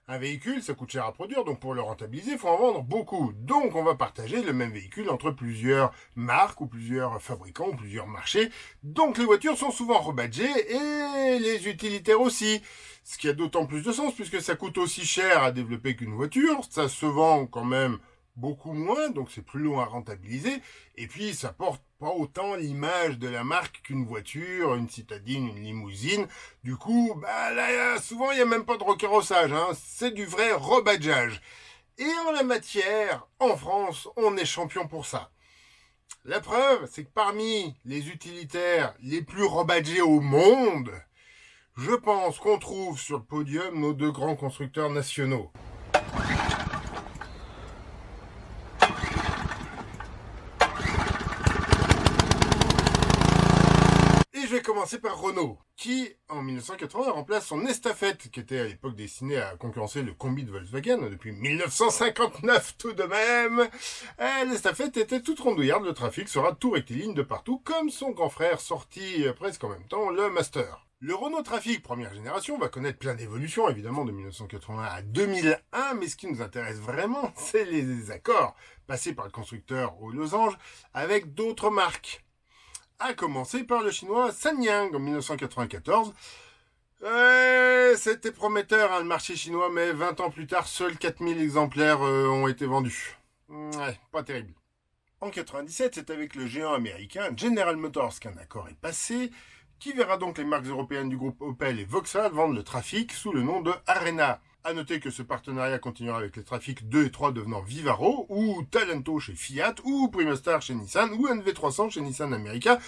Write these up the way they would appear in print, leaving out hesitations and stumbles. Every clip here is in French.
Un véhicule, ça coûte cher à produire, donc pour le rentabiliser, il faut en vendre beaucoup. Donc on va partager le même véhicule entre plusieurs marques ou plusieurs fabricants ou plusieurs marchés. Donc les voitures sont souvent rebadgées et les utilitaires aussi. Ce qui a d'autant plus de sens puisque ça coûte aussi cher à développer qu'une voiture. Ça se vend quand même beaucoup moins, donc c'est plus long à rentabiliser. Et puis ça porte pas autant l'image de la marque qu'une voiture, une citadine, une limousine. Du coup, bah là, souvent il n'y a même pas de recarrossage, hein. C'est du vrai rebadgeage. Et en la matière, en France, on est champion pour ça. La preuve, c'est que parmi les utilitaires les plus rebadgés au monde, je pense qu'on trouve sur le podium nos deux grands constructeurs nationaux. Et je vais commencer par Renault, qui, en 1980, remplace son Estafette, qui était à l'époque destiné à concurrencer le Combi de Volkswagen, depuis 1959 tout de même. L'Estafette était toute rondouillarde, le trafic sera tout rectiligne de partout, comme son grand frère sorti presque en même temps, le Master. Le Renault Trafic première génération va connaître plein d'évolutions, évidemment, de 1980 à 2001, mais ce qui nous intéresse vraiment, c'est les accords passés par le constructeur aux losanges avec d'autres marques. À commencer par le chinois Sanyang en 1994. C'était prometteur, hein, le marché chinois, mais 20 ans plus tard, seuls 4000 exemplaires ont été vendus. Ouais, pas terrible. En 97, c'est avec le géant américain General Motors qu'un accord est passé, qui verra donc les marques européennes du groupe Opel et Vauxhall vendre le trafic sous le nom de Arena. A noter que ce partenariat continuera avec les trafics 2 et 3 devenant Vivaro, ou Talento chez Fiat, ou Primastar chez Nissan, ou NV300 chez Nissan America,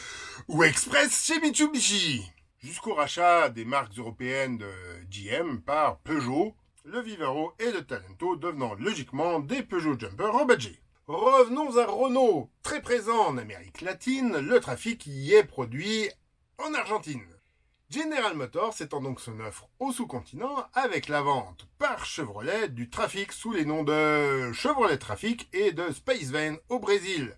ou Express chez Mitsubishi. Jusqu'au rachat des marques européennes de GM par Peugeot, le Vivaro et le Talento devenant logiquement des Peugeot Jumper rebadgés. Revenons à Renault. Très présent en Amérique latine, le trafic y est produit en Argentine. General Motors étend donc son offre au sous-continent avec la vente par Chevrolet du trafic sous les noms de Chevrolet Trafic et de Space Van au Brésil.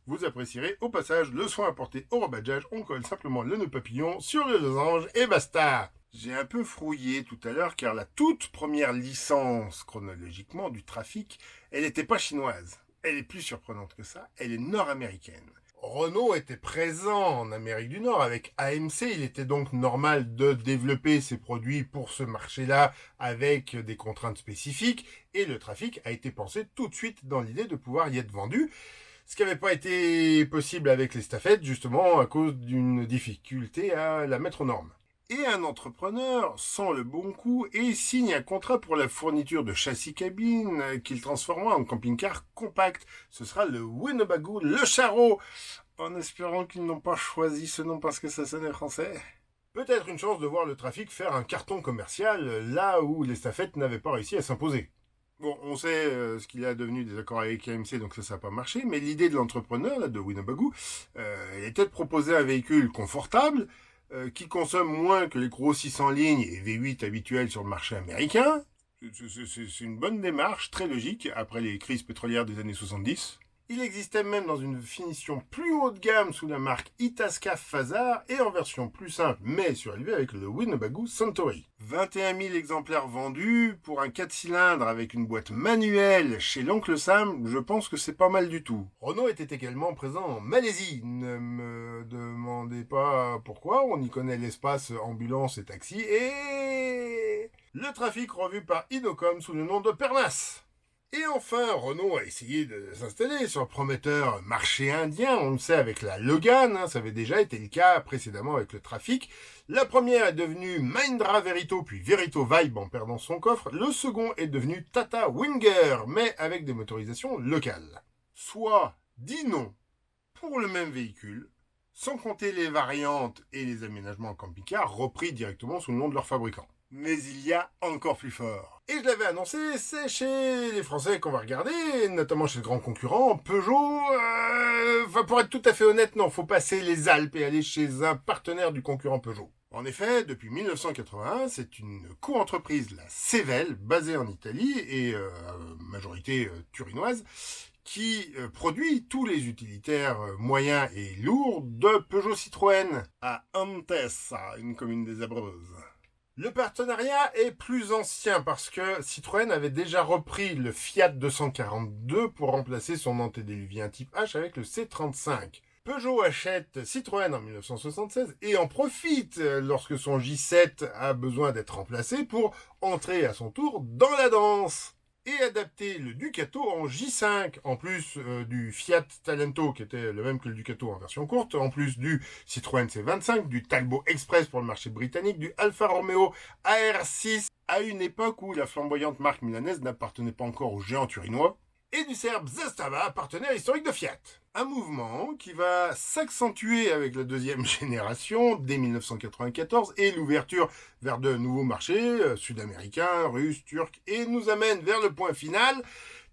Vous apprécierez au passage le soin apporté au rebadgeage, on colle simplement le nœud papillon sur le losange et basta. J'ai un peu frouillé tout à l'heure car la toute première licence chronologiquement du trafic, elle n'était pas chinoise. Elle est plus surprenante que ça, elle est nord-américaine. Renault était présent en Amérique du Nord avec AMC, il était donc normal de développer ses produits pour ce marché-là avec des contraintes spécifiques et le trafic a été pensé tout de suite dans l'idée de pouvoir y être vendu, ce qui n'avait pas été possible avec l'Estafette justement à cause d'une difficulté à la mettre aux normes. Et un entrepreneur sent le bon coup et signe un contrat pour la fourniture de châssis cabine qu'il transformera en camping-car compact. Ce sera le Winnebago Le Charo, en espérant qu'ils n'ont pas choisi ce nom parce que ça sonnait français. Peut-être une chance de voir le trafic faire un carton commercial là où l'Estafette n'avait pas réussi à s'imposer. Bon, on sait ce qu'il a devenu des accords avec AMC, donc ça n'a pas marché, mais l'idée de l'entrepreneur, là, de Winnebago, était de proposer un véhicule confortable, qui consomme moins que les gros 600 lignes et V8 habituels sur le marché américain. C'est une bonne démarche, très logique, après les crises pétrolières des années 70. Il existait même dans une finition plus haut de gamme sous la marque Itasca Fazar et en version plus simple mais surélevée avec le Winnebago Suntory. 21 000 exemplaires vendus pour un 4 cylindres avec une boîte manuelle chez l'oncle Sam, je pense que c'est pas mal du tout. Renault était également présent en Malaisie. Ne me demandez pas pourquoi, on y connaît l'espace ambulance et taxi et le trafic revu par Inocom sous le nom de Pernas. Et enfin, Renault a essayé de s'installer sur le prometteur marché indien, on le sait avec la Logan, ça avait déjà été le cas précédemment avec le trafic. La première est devenue Mahindra Verito, puis Verito Vibe en perdant son coffre. Le second est devenu Tata Winger, mais avec des motorisations locales. Soit dit non pour le même véhicule, sans compter les variantes et les aménagements en camping-car repris directement sous le nom de leur fabricant. Mais il y a encore plus fort. Et je l'avais annoncé, c'est chez les Français qu'on va regarder, notamment chez le grand concurrent, Peugeot. Pour être tout à fait honnête, non, faut passer les Alpes et aller chez un partenaire du concurrent Peugeot. En effet, depuis 1981, c'est une co-entreprise, la Sevel, basée en Italie et majorité turinoise, qui produit tous les utilitaires moyens et lourds de Peugeot Citroën à Antessa, une commune des Abreuses. Le partenariat est plus ancien parce que Citroën avait déjà repris le Fiat 242 pour remplacer son antédiluvien type H avec le C35. Peugeot achète Citroën en 1976 et en profite lorsque son J7 a besoin d'être remplacé pour entrer à son tour dans la danse et adapter le Ducato en J5, en plus du Fiat Talento, qui était le même que le Ducato en version courte, en plus du Citroën C25, du Talbot Express pour le marché britannique, du Alfa Romeo AR6, à une époque où la flamboyante marque milanaise n'appartenait pas encore au géant turinois, et du Serbe Zastava, partenaire historique de Fiat. Un mouvement qui va s'accentuer avec la deuxième génération dès 1994 et l'ouverture vers de nouveaux marchés sud-américains, russes, turcs et nous amène vers le point final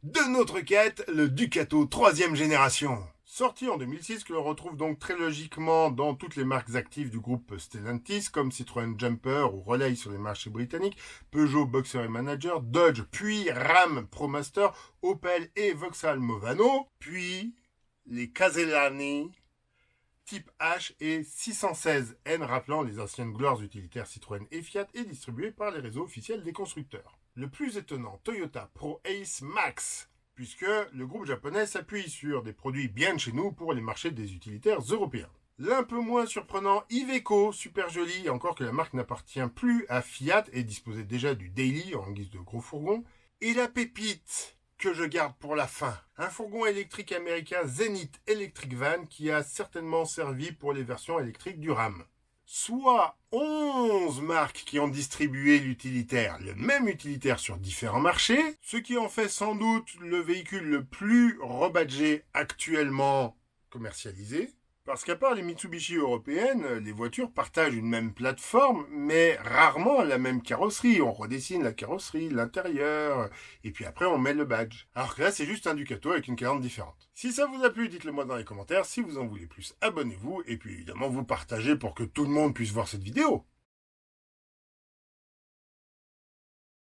de notre quête, le Ducato troisième génération. Sorti en 2006, que l'on retrouve donc très logiquement dans toutes les marques actives du groupe Stellantis, comme Citroën Jumper ou Relay sur les marchés britanniques, Peugeot Boxer et Manager, Dodge, puis Ram ProMaster, Opel et Vauxhall Movano, puis les Casellani type H et 616N, rappelant les anciennes gloires utilitaires Citroën et Fiat et distribués par les réseaux officiels des constructeurs. Le plus étonnant, Toyota Pro Ace Max, puisque le groupe japonais s'appuie sur des produits bien de chez nous pour les marchés des utilitaires européens. L'un peu moins surprenant, Iveco, super joli, encore que la marque n'appartient plus à Fiat et disposait déjà du Daily en guise de gros fourgon. Et la pépite que je garde pour la fin, un fourgon électrique américain Zenith Electric Van qui a certainement servi pour les versions électriques du Ram. Soit 11 marques qui ont distribué l'utilitaire, le même utilitaire sur différents marchés, ce qui en fait sans doute le véhicule le plus rebadgé actuellement commercialisé. Parce qu'à part les Mitsubishi européennes, les voitures partagent une même plateforme, mais rarement la même carrosserie. On redessine la carrosserie, l'intérieur, et puis après on met le badge. Alors que là, c'est juste un Ducato avec une calandre différente. Si ça vous a plu, dites-le moi dans les commentaires. Si vous en voulez plus, abonnez-vous, et puis évidemment vous partagez pour que tout le monde puisse voir cette vidéo.